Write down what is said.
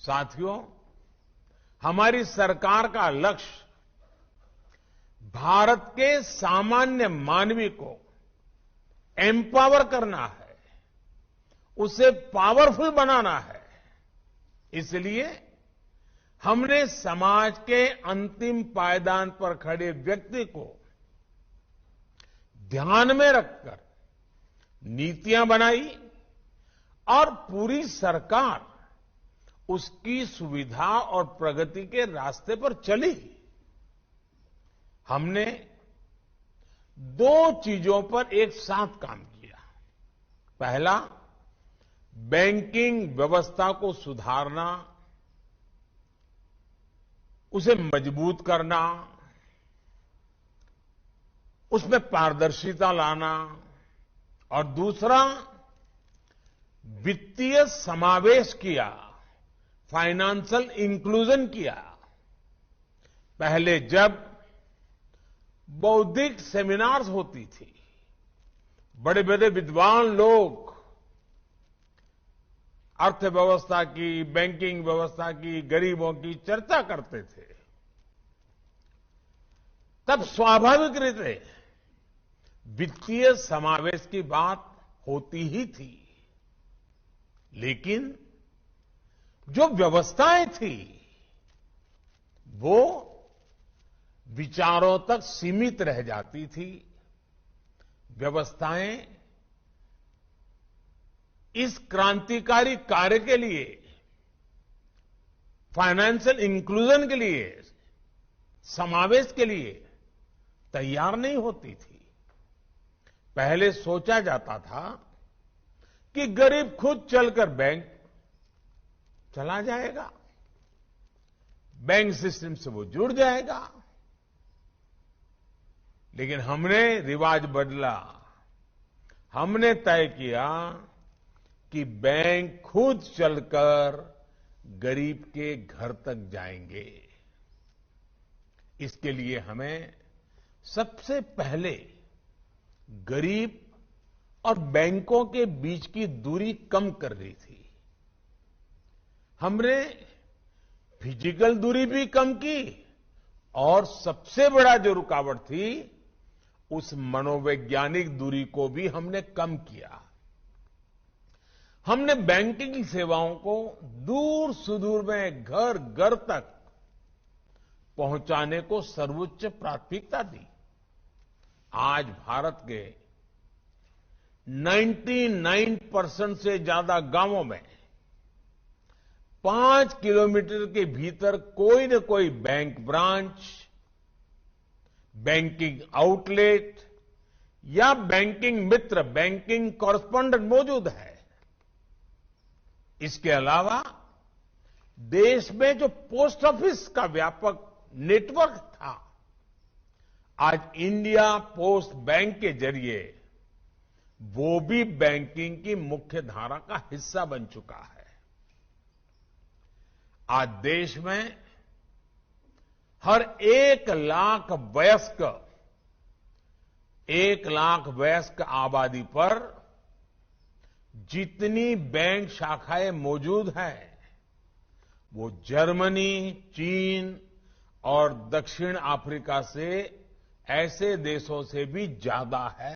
साथियों, हमारी सरकार का लक्ष्य भारत के सामान्य मानवी को एम्पावर करना है, उसे पावरफुल बनाना है। इसलिए हमने समाज के अंतिम पायदान पर खड़े व्यक्ति को ध्यान में रखकर नीतियां बनाई और पूरी सरकार उसकी सुविधा और प्रगति के रास्ते पर चली। हमने दो चीजों पर एक साथ काम किया। पहला, बैंकिंग व्यवस्था को सुधारना, उसे मजबूत करना, उसमें पारदर्शिता लाना, और दूसरा, वित्तीय समावेश किया, फाइनेंशियल इंक्लूजन किया। पहले जब बौद्धिक सेमिनार्स होती थी, बड़े बड़े विद्वान लोग अर्थव्यवस्था की, बैंकिंग व्यवस्था की, गरीबों की चर्चा करते थे, तब स्वाभाविक रीते वित्तीय समावेश की बात होती ही थी। लेकिन जो व्यवस्थाएं थी वो विचारों तक सीमित रह जाती थी। व्यवस्थाएं इस क्रांतिकारी कार्य के लिए, फाइनेंशियल इंक्लूजन के लिए, समावेश के लिए तैयार नहीं होती थी। पहले सोचा जाता था कि गरीब खुद चलकर बैंक चला जाएगा, बैंक सिस्टम से वो जुड़ जाएगा। लेकिन हमने रिवाज बदला। हमने तय किया कि बैंक खुद चलकर गरीब के घर तक जाएंगे। इसके लिए हमें सबसे पहले गरीब और बैंकों के बीच की दूरी कम करनी थी। हमने फिजिकल दूरी भी कम की और सबसे बड़ा जो रुकावट थी, उस मनोवैज्ञानिक दूरी को भी हमने कम किया। हमने बैंकिंग सेवाओं को दूर सुदूर में घर घर तक पहुंचाने को सर्वोच्च प्राथमिकता दी। आज भारत के 99% से ज्यादा गांवों में 5 किलोमीटर के भीतर कोई न कोई बैंक ब्रांच, बैंकिंग आउटलेट या बैंकिंग मित्र, बैंकिंग कॉरेस्पॉन्डेंट मौजूद है। इसके अलावा देश में जो पोस्ट ऑफिस का व्यापक नेटवर्क था, आज इंडिया पोस्ट बैंक के जरिए वो भी बैंकिंग की मुख्य धारा का हिस्सा बन चुका है। आज देश में हर 1 लाख वयस्क आबादी पर जितनी बैंक शाखाएं मौजूद हैं, वो जर्मनी, चीन और दक्षिण अफ्रीका से ऐसे देशों से भी ज्यादा है।